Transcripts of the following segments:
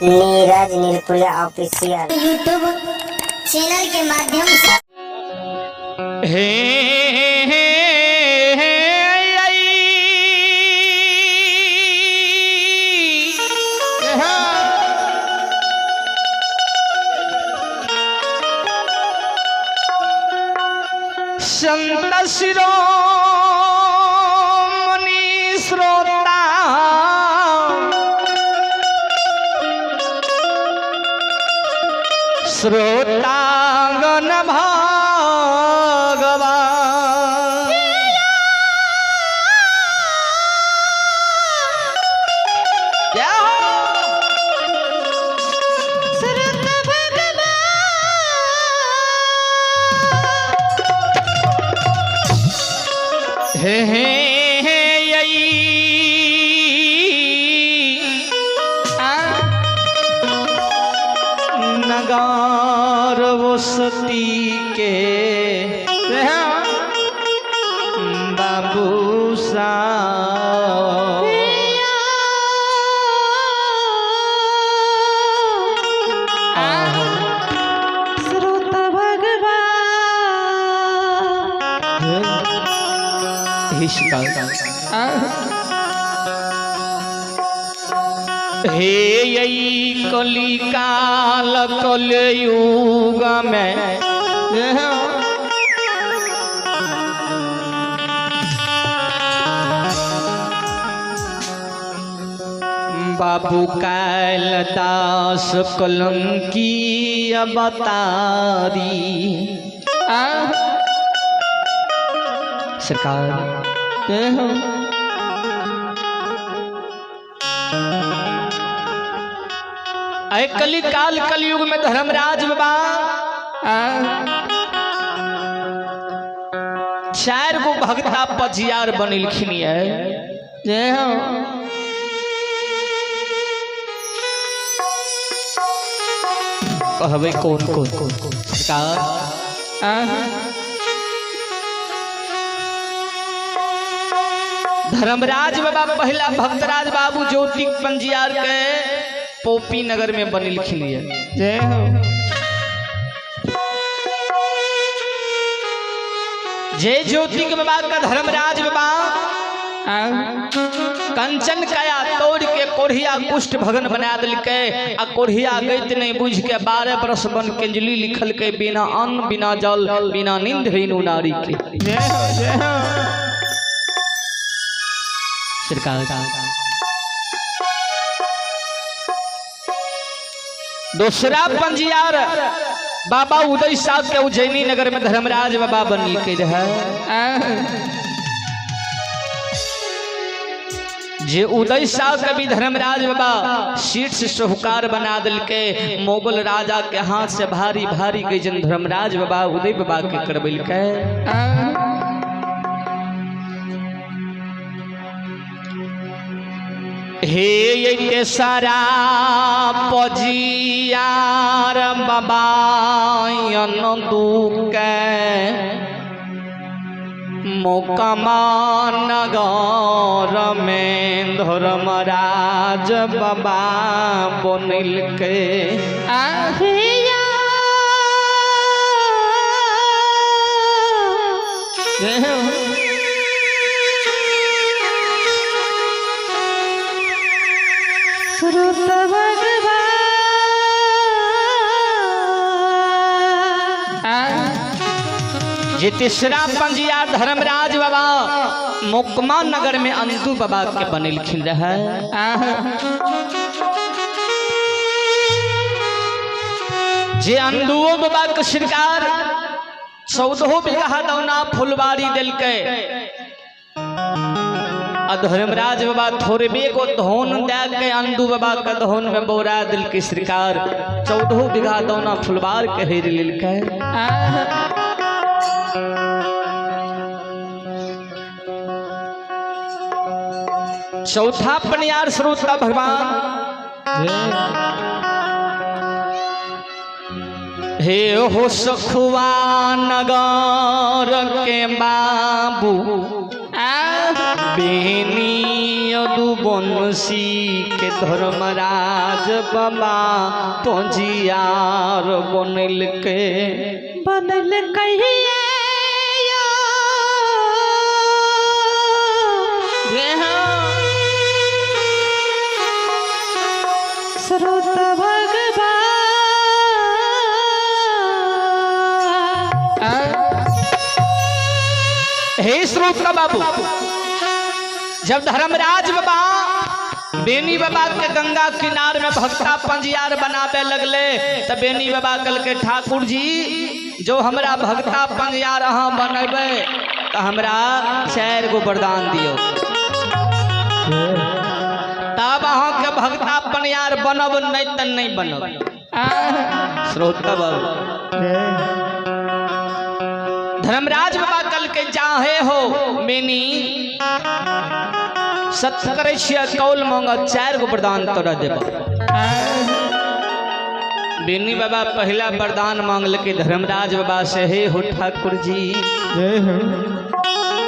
Neeraj नीलकुला official YouTube channel के माध्यम से संत शिरोमणि श्रोता श्रोतागण भगवान क्या हे नगार वसती के बाबू साहब श्रोता भगवान हे यही कलिकाल कलयुग में बाबू कैलाश कलंकी अवतारी सरकार अय कलिकाल कलयुग में धर्मराज बाबा चार गो भगता पजियार बनिलखिन कहबे कौन कौन कौन सरकार धर्मराज बाबा पहला भक्तराज बाबू ज्योति पंजियार के पोपी नगर में बनिलखिन जय हो जय ज्योति के बाबा का धर्मराज बाबा कंचन काया तोड़ के कोढ़िया कुष्ठ भगन बना दिल के आ कोढ़िया गईत नहीं बुझ के 12 बरस बन के अंजलि लिखल के बिना अन्न बिना जल बिना नींद हीनु नारी के जय हो सरकार दूसरा पंजियार बाबा उदय साहब के उज्जैनी नगर में धर्मराज बाबा बनी के रहे जे उदय साहब के भी धर्मराज बाबा सीट से सोहकार बना दिल के मोगल राजा के हाथ से भारी भारी गजन धर्मराज बाबा उदय बाबा के करबिल के हे ये सारा पजियार बाबा दुके मोकमा नगर में धर्मराज बाबा बनिल के जे तीसरा पंजियार धर्मराज बाबा मोकमा नगर में अंदू बाबा के बनिलखिन रहे जे अंदुओ बाबा के सरकार 14 बीघा दौना फुलवारी दिल के धर्मराज बाबा थोड़े को धोन दे के अंदू बाबा के धोन में बोरा दिल की सरकार 14 बीघा दौना फुलवार के हेर लिल के चौथा पनियार श्रोता भगवान हे हो सखुआ नगर के बाबू बेनी यदु बंसी के धर्मराज बाबा पंजियार बनल के श्रोत हे श्रोता बाबू, जब धर्मराज बाबा बेनी बाबा के गंगा किनार में भक्ता पंजियार बनावे लगले तब बेनी बाबा कल के ठाकुर जी जो हमरा भक्ता पंजियार अहाँ बनबे तो हमरा 4 गो वरदान दियो, तब अहाँ के भक्ता पंजियार बनब नहीं तो नहीं बनब। श्रोता बाबू, धर्मराज बाबा कल के चाहे हो बेनी सत्य करे कौल मांगा 4 गो वरदान तोरा देब। बेनी बाबा पहला वरदान मांगल के धर्मराज बाबा से, हे हो ठाकुर जी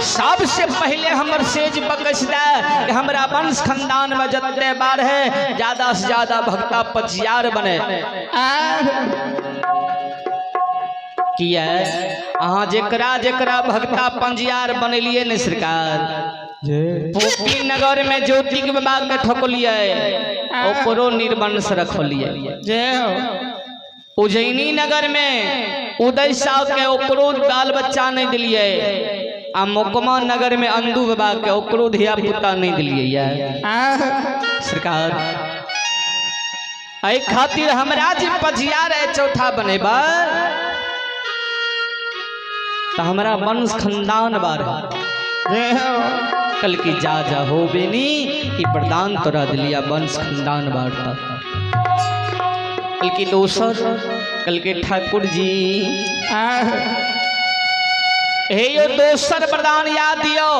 सबसे पहले हमर सेज बकस दे, हमरा वंश खानदान में जते बार है ज्यादा से ज्यादा भक्ता पंजियार बने। किया अहाँ जेकरा जेकरा भक्ता पंजियार बनेलिए ने सरकार, पोपी नगर में ज्योति बाबा के ठोकलिए ओकरो निर्वंश रखलिए, उज्जैनी नगर में उदय साह के ओकरो बाल बच्चा नहीं दिलिए, आ मोकमा नगर में अंदू बाबा के ओकरो धिया पुता नहीं दिलिए। सरकार एहि खातिर हमरा जे पंजियार चौथा बनेबा तो हमरा वंश खानदान बार कल की जा हो बेनी ई वरदान तोरा दिलिया वंश खानदान बार। कल की दोसर कल के ठाकुर जी हे यो दोसर वरदान याद दियो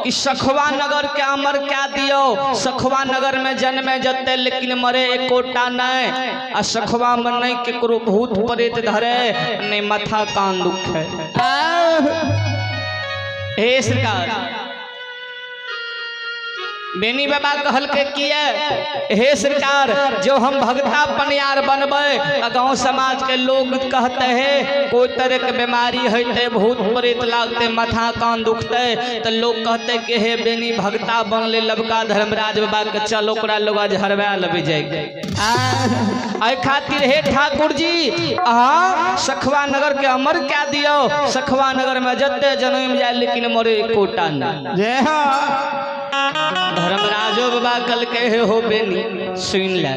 कि सखवा नगर के अमर क्या दियो। सखवा नगर में जन्मे जते लेकिन मरे एकोटा नहीं, आ सखवा में नहीं केकरो भूत प्रेत धरे नहीं माथा कान दुखे। हे सरकार बेनी बाबा कहल के किए, हे सरकार जो हम भक्ता पंजियार बनबे गाँव समाज के लोग कहते हैं कोई तरह के बीमारी होते भूत प्रेत लागते माथा कान दुखते तो लोग कहते कि हे बेनी भक्ता बनले लबका धर्मराज बाबा के चल ओकरा लोग आज हरवा लबे जाए। आई खातिर हे ठाकुर जी अहाँ सखवा नगर के अमर क्या दियो। सखवा नगर में जते जन्म जाए लेकिन मरे कोटा न। धर्मराजो बाबा कल कहे हो बेनी सुन ले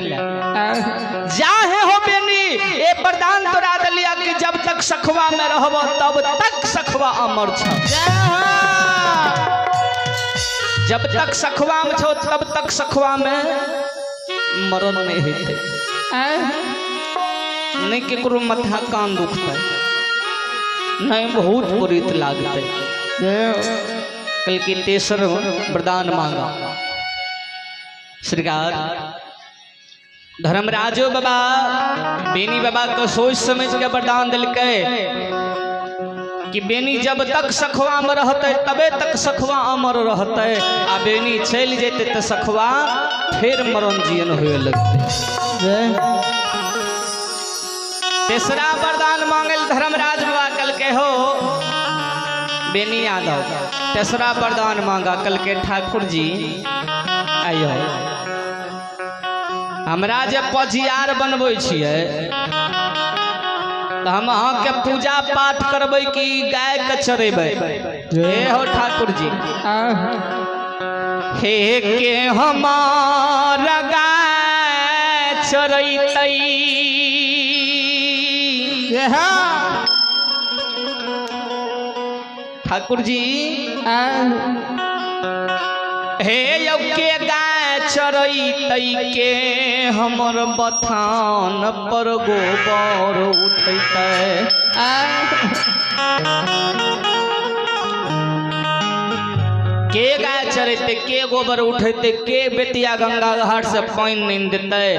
जाहे हो बेनी ए वरदान तोरा दलिया कि जब तक सखवा में रहबो तब तक सखवा अमर छ। जब तक सखवा में छो तब तक सखवा में मरण नहीं हेते, नहीं केकरो माथा कान दुखते नहीं बहुत प्रेत लागते। कल की तेसर वरदान मांगा सरकार धर्मराजो बाबा बेनी बाबा को सोच समझ के वरदान दिलके कि बेनी जब तक सखवा में रहते तबे तक सखवा अमर रहते, आ बेनी चल जेते तो सखवा फिर मरण जियन हुए लगते। तेसरा वरदान मांगल धर्मराज बाबा कल के हो बेनी यादव तेसरा वरदान मांगा कल के ठाकुर जी आयो हमरा जे पंजियार बनबै छियै तो हम अहाँ के पूजा पाठ करबै कि गाय के चरेबै। हे हो ठाकुर जी हे के हमारा गाय चरैतै ठाकुर जी हे यौ के गाय चरैतै के हमर बथान पर गोबर उठैतै। के गाय चरैतै के गोबर उठैतै के बेतिया गंगा घाट से पानी नहीं देतै।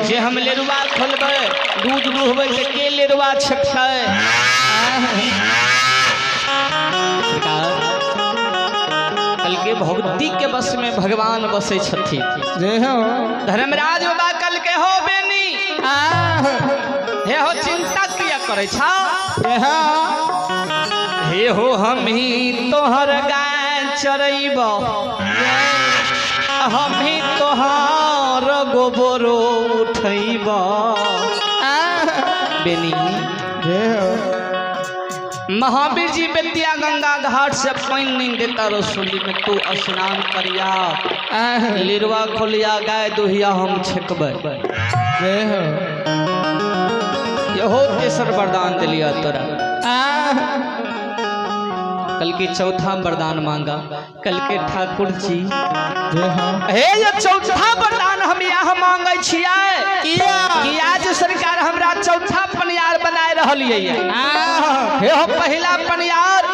जे हम लेरुआ खोलबै दूध दुहबै तऽ के लेरुआ छकतै। कल के भक्ति के बस में भगवान बसे छथि। जय हो धर्मराज बाबा कल के हो बेनी हे हो चिंता किया करे छा हे हो हम ही तोहर गाय चरैब हम ही तोहर गोबरो उठैब बेनी महावीर जी बेतिया गंगा घाट से पानी नहीं देता रसोली में तू स्नान करिया लिरवा खोलिया गाय दुहिया हम छेकबै यहो तेसर वरदान दिलिया तोरा। कल के चौथा वरदान मांगा कल के ठाकुर जी हे ये चौथा वरदान हम यहाँ मांगे छियै कि आज सरकार हमरा चौथा पनियार बनाए रहलिए हे हो पहला पनियार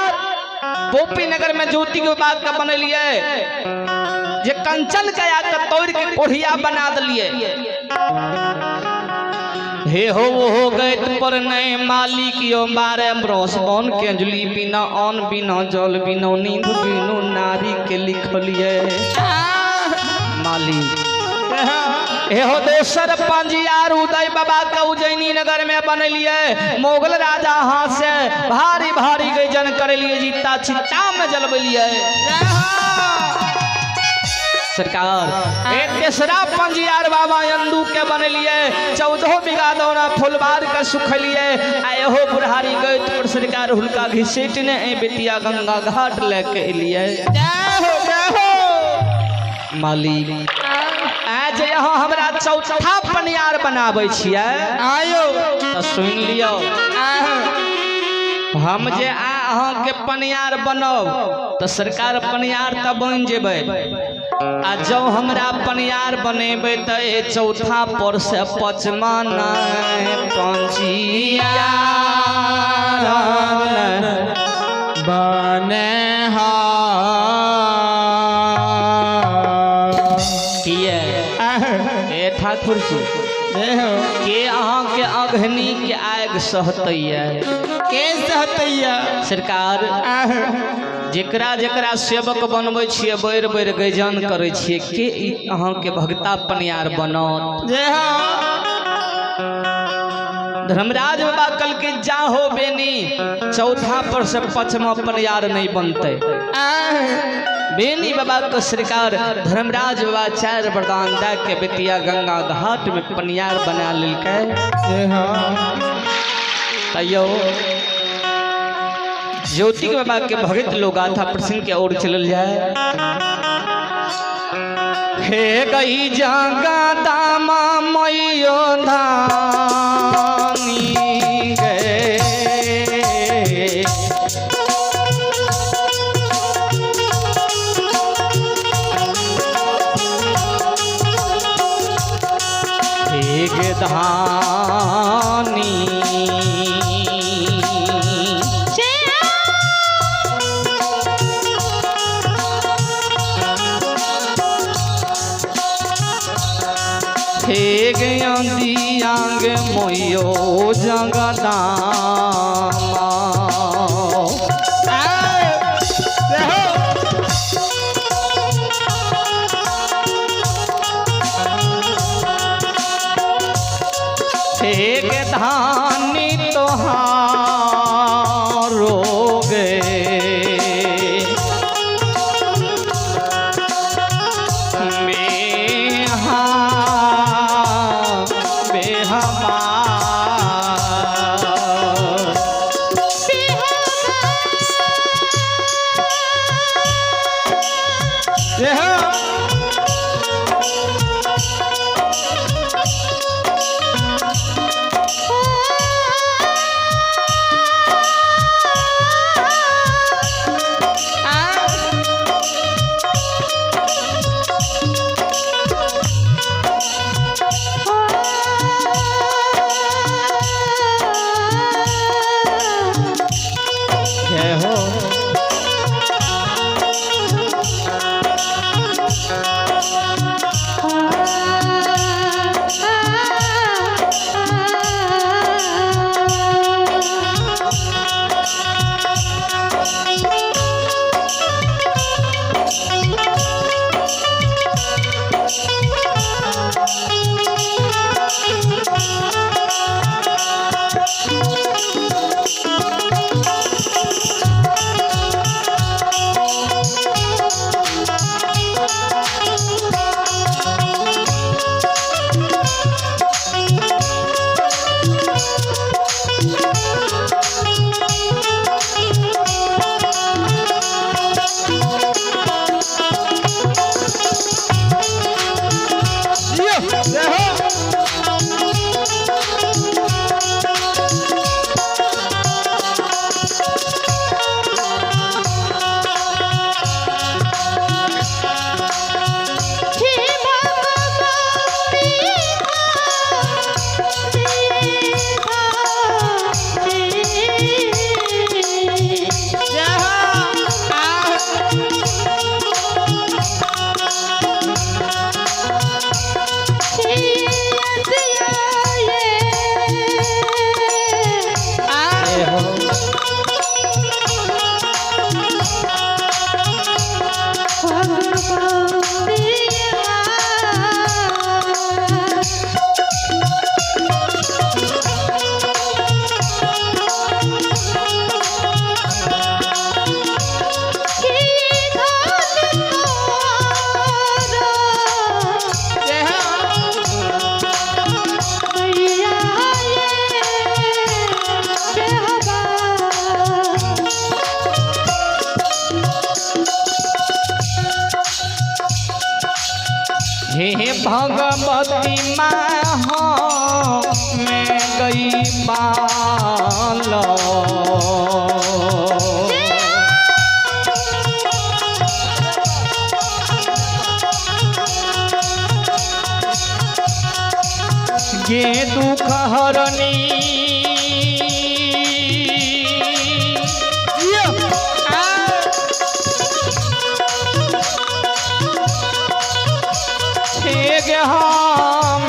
गोपी नगर में ज्योति के बाग का बनलिए जे कंचन गया के तोड़ के कोढ़िया बना दिलिए हे हो गए पर नए मालिक यो बारे ब्रस बन के अंजलि बिना अन्न बिना जल बिना नींद बिनु नारी के लिखलिए मालिक हे हो देशर पंजियार उदय बाबा का उज्जैनी नगर में बनलिए मोगल राजा हाथ से भारी भारी गजन कर लिए जीता चिता में जलबलिए सरकार एक तेसरा पंजियार बाबा अंदू के बनलिए 14 बीघा दौरा फुलबार के सुखलिए आए हो बुढ़ारी गए तो सरकार हुलका घिसेट ने बेतिया गंगा घाट लेके एलिए मालिक आज यहाँ हमरा चौथा पनियार बनाबै छियै आयो तो सुन लियो हम जे अहाँ के पनियार बनब तो सरकार पनियार तब बन जेबै आ जब हमरा पनियार बनेबै तो ए चौथा पर से पचमा नहीं पंजियार बने ए ठाकुर जी के अहाँ के अघनी के आग सहतैया के सहतैया सरकार जेकरा जेकरा सेवक बनबै छियै बैर बैर गजन करै छियै के अहाँ के भगता पनियार बनत जय हो धर्मराज बाबा कल के जा हो बेनी चौथा पर से पचमा पनियार नहीं बनते बेनी बाबा को सरकार धर्मराज बाबा 4 वरदान दे के बेतिया गंगा घाट में पनियार बना लिलकै तैयो ज्योति बाबा के भगत लोग आथा प्रसन्न के ओर चलल जाए हे गई जंगा दामा मैयो धानी गे हे धानी दियांग मोयो जगदामा एक धानी तोहारो गे भगवती माँ में गई बाल ये दुख हरनी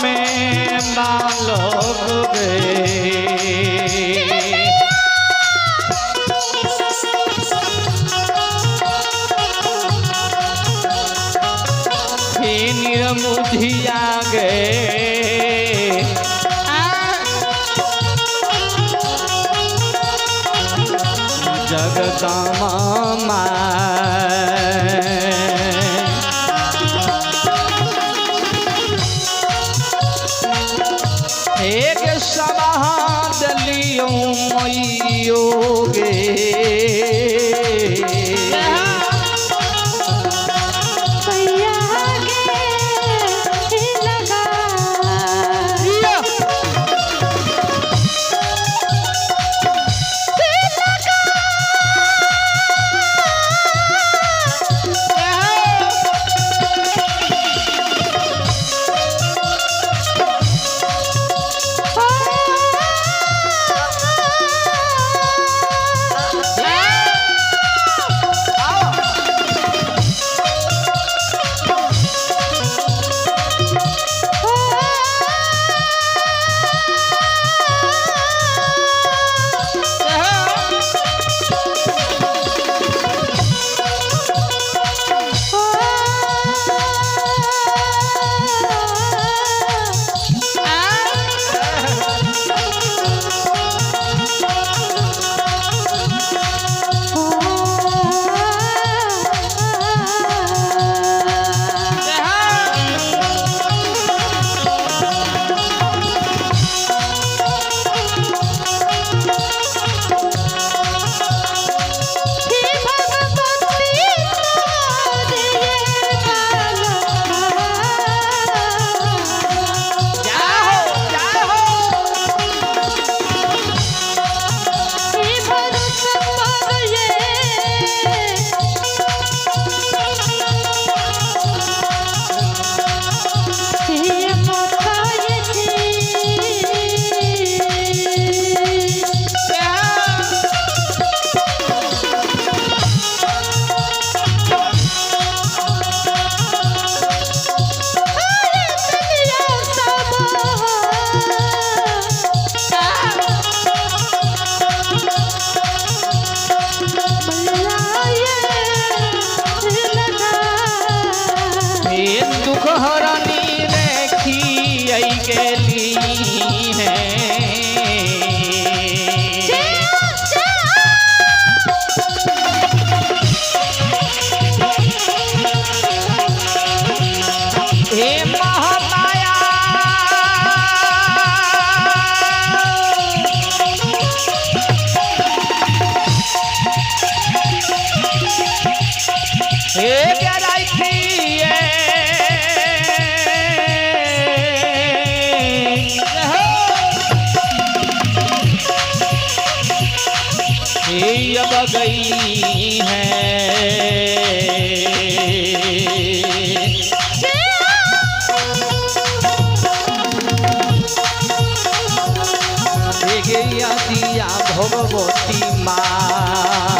में बालक हे निर्मुधिया गे जगदमा एक सभा दलियो मैयोगे दुख हरनी रेखी आई गेली है हे महामाया हे क्या अब गई है दिया भगवती माँ